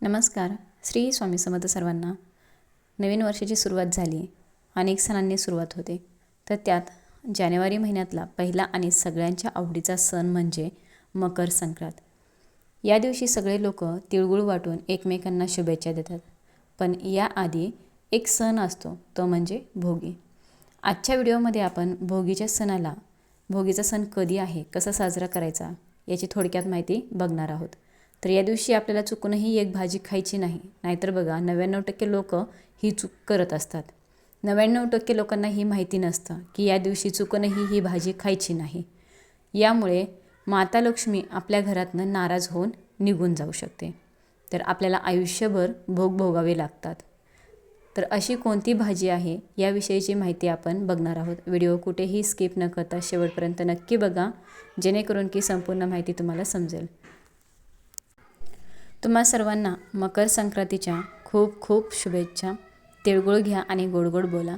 नमस्कार. श्री स्वामी समर्थ सर्वांना. नवीन वर्षाची सुरुवात झाली. अनेक सणांनी सुरुवात होते. तर त्यात जानेवारी महिन्यातला पहिला आणि सगळ्यांच्या आवडीचा सण म्हणजे मकर संक्रांत. या दिवशी सगळे लोक तिळगुळ वाटून एकमेकांना शुभेच्छा देतात. पण याआधी एक सण असतो, तो म्हणजे भोगी. आजच्या व्हिडिओमध्ये आपण भोगीचा सण कधी आहे, कसा साजरा करायचा याची थोडक्यात माहिती बघणार आहोत. तर या दिवशी आपल्याला चुकूनही एक भाजी खायची नाही. नाहीतर बघा 99% लोक ही चूक करत असतात. 99% लोकांना ही माहिती नसतं की या दिवशी चुकूनही ही भाजी खायची नाही. यामुळे माता लक्ष्मी आपल्या घरातनं नाराज होऊन निघून जाऊ शकते. तर आपल्याला आयुष्यभर भोग भोगावे लागतात. तर अशी कोणती भाजी आहे याविषयीची माहिती आपण बघणार आहोत. व्हिडिओ कुठेही स्किप न करता शेवटपर्यंत नक्की बघा, जेणेकरून की संपूर्ण माहिती तुम्हाला समजेल. तुम्हा सर्वांना मकर संक्रांतीच्या खूप खूप शुभेच्छा. तिळगुळ घ्या आणि गोड गोड बोला.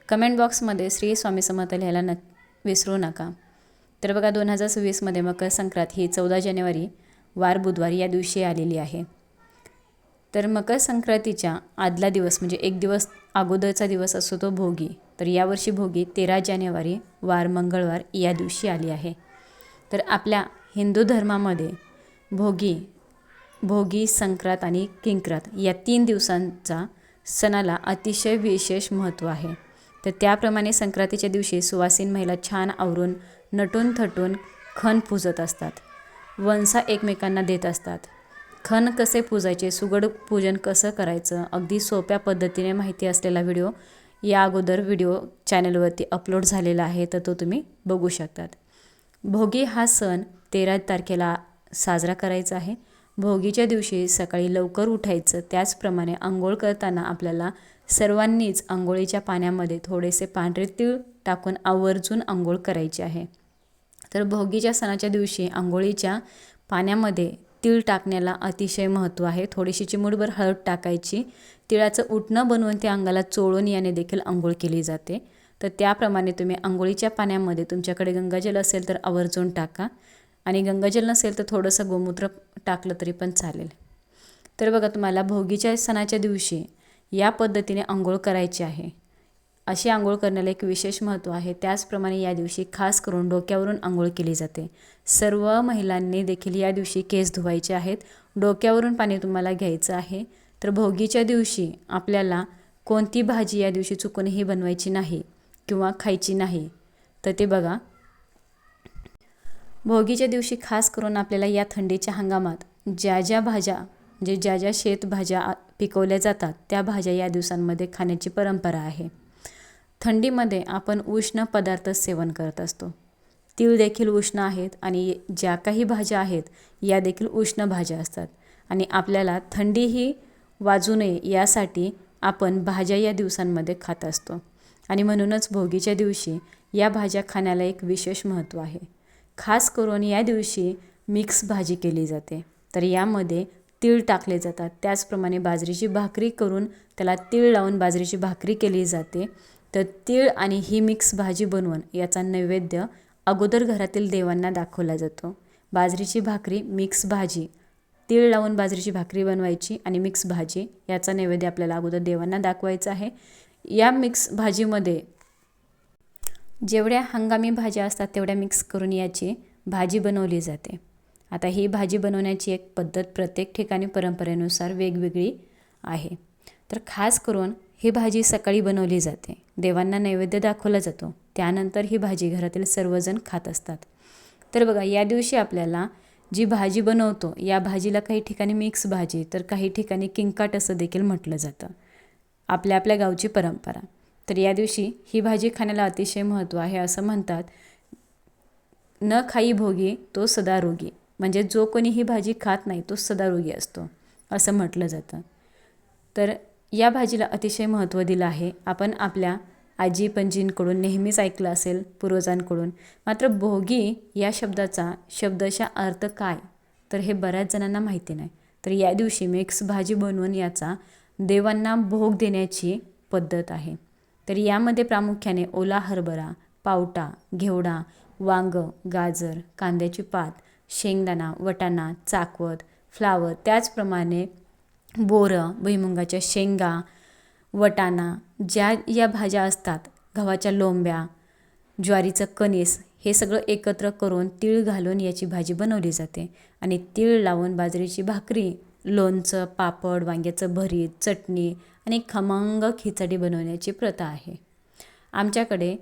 कमेंट बॉक्समध्ये श्री स्वामी समर्थ लिहायला विसरू नका. तर बघा 2026मध्ये मकर संक्रांत ही 14 जानेवारी वार बुधवारी या दिवशी आलेली आहे. तर मकर संक्रांतीच्या आदला दिवस म्हणजे एक दिवस अगोदरचा दिवस असतो तो भोगी. तर यावर्षी भोगी 13 जानेवारी वार मंगळवार या दिवशी आली आहे. तर आपल्या हिंदू धर्मामध्ये भोगी, संक्रांत आणि किंक्रात या 3 दिवसांचा सणाला अतिशय विशेष महत्त्व आहे. तर त्याप्रमाणे संक्रांतीच्या दिवशी सुवासिन महिला छान आवरून नटून थटून खण पूजत असतात. वंसा एकमेकांना देत असतात. खण कसे पूजायचे, सुगड पूजन कसं करायचं, अगदी सोप्या पद्धतीने माहिती असलेला व्हिडिओ या अगोदर चॅनलवरती अपलोड झालेला आहे, तर तो तुम्ही बघू शकतात. भोगी हा सण 13 तारखेला साजरा करायचा आहे. भोगीच्या दिवशी सकाळी लवकर उठायचं. त्याचप्रमाणे आंघोळ करताना आपल्याला सर्वांनीच आंघोळीच्या पाण्यामध्ये थोडेसे पांढरे तीळ टाकून आवर्जून आंघोळ करायची आहे. तर भोगीच्या सणाच्या दिवशी आंघोळीच्या पाण्यामध्ये तीळ टाकण्याला अतिशय महत्त्व आहे. थोडीशी चिमूटभर हळद टाकायची. तिळाचं उटणं बनवून ते अंगाला चोळून याने देखील आंघोळ केली जाते. तर त्याप्रमाणे तुम्ही आंघोळीच्या पाण्यामध्ये तुमच्याकडे गंगाजल असेल तर आवर्जून टाका, आणि गंगाजल नसेल तर थोडंसं गोमूत्र टाकलं तरी पण चालेल. तर बघा, तुम्हाला भोगीच्या सणाच्या दिवशी या पद्धतीने आंघोळ करायची आहे. अशी आंघोळ करण्याला एक विशेष महत्त्व आहे. त्याचप्रमाणे या दिवशी खास करून डोक्यावरून आंघोळ केली जाते. सर्व महिलांनी देखील या दिवशी केस धुवायचे आहेत. डोक्यावरून पाणी तुम्हाला घ्यायचं आहे. तर भोगीच्या दिवशी आपल्याला कोणती भाजी या दिवशी चुकूनही बनवायची नाही किंवा खायची नाही. तर ते बघा, भोगीच्या दिवशी खास करून आपल्याला या थंडीच्या हंगामात ज्या ज्या शेतभाज्या पिकवल्या जातात त्या भाज्या या दिवसांमध्ये खाण्याची परंपरा आहे. थंडीमध्ये आपण उष्ण पदार्थ सेवन करत असतो. तीळ देखील उष्ण आहेत आणि ज्या काही भाज्या आहेत या देखील उष्ण भाज्या असतात. आणि आपल्याला थंडीही वाजू नये यासाठी आपण भाज्या या दिवसांमध्ये खात असतो. आणि म्हणूनच भोगीच्या दिवशी या भाज्या खाण्याला एक विशेष महत्त्व आहे. खास करून या दिवशी मिक्स भाजी केली जाते. तर यामध्ये तीळ टाकले जातात. त्याचप्रमाणे बाजरीची भाकरी करून त्याला तीळ लावून बाजरीची भाकरी केली जाते. तर तीळ आणि ही मिक्स भाजी बनवून याचा नैवेद्य अगोदर घरातील देवांना दाखवला जातो. बाजरीची भाकरी, मिक्स भाजी, तीळ लावून बाजरीची भाकरी बनवायची आणि मिक्स भाजी याचा नैवेद्य आपल्याला अगोदर देवांना दाखवायचा आहे. या मिक्स भाजीमध्ये जेवढ्या हंगामी भाज्या असतात तेवढ्या मिक्स करून याची भाजी बनवली जाते. आता ही भाजी बनवण्याची एक पद्धत प्रत्येक ठिकाणी परंपरेनुसार वेगवेगळी आहे. तर खास करून ही भाजी सकाळी बनवली जाते. देवांना नैवेद्य दाखवला जातो. त्यानंतर ही भाजी घरातील सर्वजण खात असतात. तर बघा, या दिवशी आपल्याला जी भाजी बनवतो या भाजीला काही ठिकाणी मिक्स भाजी तर काही ठिकाणी किंकाट असं देखील म्हटलं जातं. आपल्या आपल्या गावची परंपरा. तर या दिवशी ही भाजी खाण्याला अतिशय महत्त्व आहे. असं म्हणतात, न खाई भोगी तो सदा रोगी. म्हणजे जो कोणी ही भाजी खात नाही तो सदा रोगी असतो असं म्हटलं जातं. तर या भाजीला अतिशय महत्त्व दिलं आहे. आपण आपल्या आजी पणजींकडून नेहमीच ऐकलं असेल, पूर्वजांकडून. मात्र भोगी या शब्दाचा शब्दशः अर्थ काय, तर हे बऱ्याच जणांना माहिती नाही. तर या दिवशी मिक्स भाजी बनवून याचा देवांना भोग देण्याची पद्धत आहे. तर यामध्ये प्रामुख्याने ओला हरभरा, पावटा, घेवडा, वांग, गाजर, कांद्याची पात, शेंगदाणा, वटाणा, चाकवत, फ्लावर, त्याचप्रमाणे बोरं, भुईमुगाच्या शेंगा, वटाणा, ज्या या भाज्या असतात, गव्हाच्या लोंब्या, ज्वारीचं कणीस, हे सगळं एकत्र करून तीळ घालून याची भाजी बनवली जाते आणि तीळ लावून बाजरीची भाकरी, लोणचं, पापड, वांग्याचं भरीत, चटणी आणि खमंग खिचडी बनवण्याची प्रथा आहे. आमच्याकडे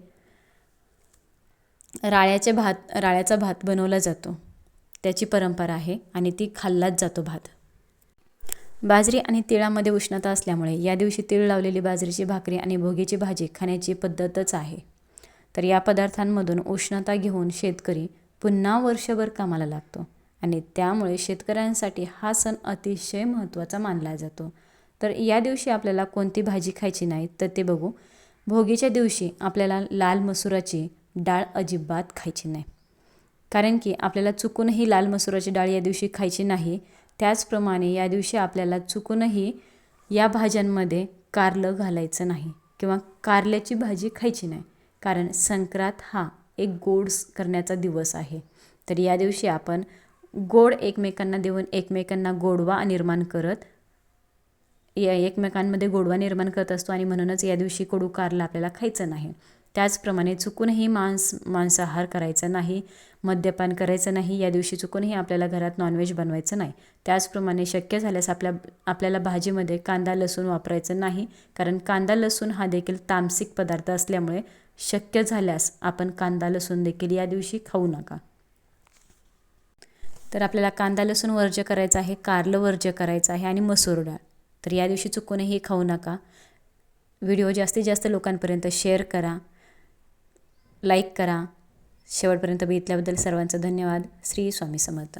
राळ्याचा भात बनवला जातो, त्याची परंपरा आहे आणि ती खाल्लाच जातो भात. बाजरी आणि तिळामध्ये उष्णता असल्यामुळे या दिवशी तीळ लावलेली बाजरीची भाकरी आणि भोगीची भाजी खाण्याची पद्धतच आहे. तर या पदार्थांमधून उष्णता घेऊन शेतकरी पुन्हा वर्षभर कामाला लागतो आणि त्यामुळे शेतकऱ्यांसाठी हा सण अतिशय महत्त्वाचा मानला जातो. तर या दिवशी आपल्याला कोणती भाजी खायची नाही तर ते बघू. भोगीच्या दिवशी आपल्याला लाल मसुराची डाळ अजिबात खायची नाही, कारण की आपल्याला चुकूनही लाल मसुराची डाळ या दिवशी खायची नाही. त्याचप्रमाणे या दिवशी आपल्याला चुकूनही या भाज्यांमध्ये कारलं घालायचं नाही किंवा कारल्याची भाजी खायची नाही, कारण संक्रांत हा एक गोड करण्याचा दिवस आहे. तर या दिवशी आपण गोड एकमेकांना देऊन एकमेकांना गोडवा निर्माण करत एकमेकांमध्ये गोडवा निर्माण करत असतो आणि म्हणूनच या दिवशी कडू कारलं आपल्याला खायचं नाही. त्याचप्रमाणे चुकूनही मांसाहार करायचा नाही, मद्यपान करायचं नाही. या दिवशी चुकूनही आपल्याला घरात नॉनव्हेज बनवायचं नाही. त्याचप्रमाणे शक्य झाल्यास आपल्याला भाजीमध्ये कांदा लसूण वापरायचं नाही, कारण कांदा लसूण हा देखील तामसिक पदार्थ असल्यामुळे शक्य झाल्यास आपण कांदा लसूण देखील या दिवशी खाऊ नका. तर आपल्याला कांदा लसूण वर्ज्य करायचं आहे, कारलं वर्ज्य करायचं आहे आणि मसूर डाळ. तर या दिवशी चुकूनही खाऊ नका. व्हिडिओ जास्तीत जास्त लोकांपर्यंत शेअर करा, लाईक करा. शेवटपर्यंत बघितल्याबद्दल सर्वांचं धन्यवाद. श्री स्वामी समर्थ.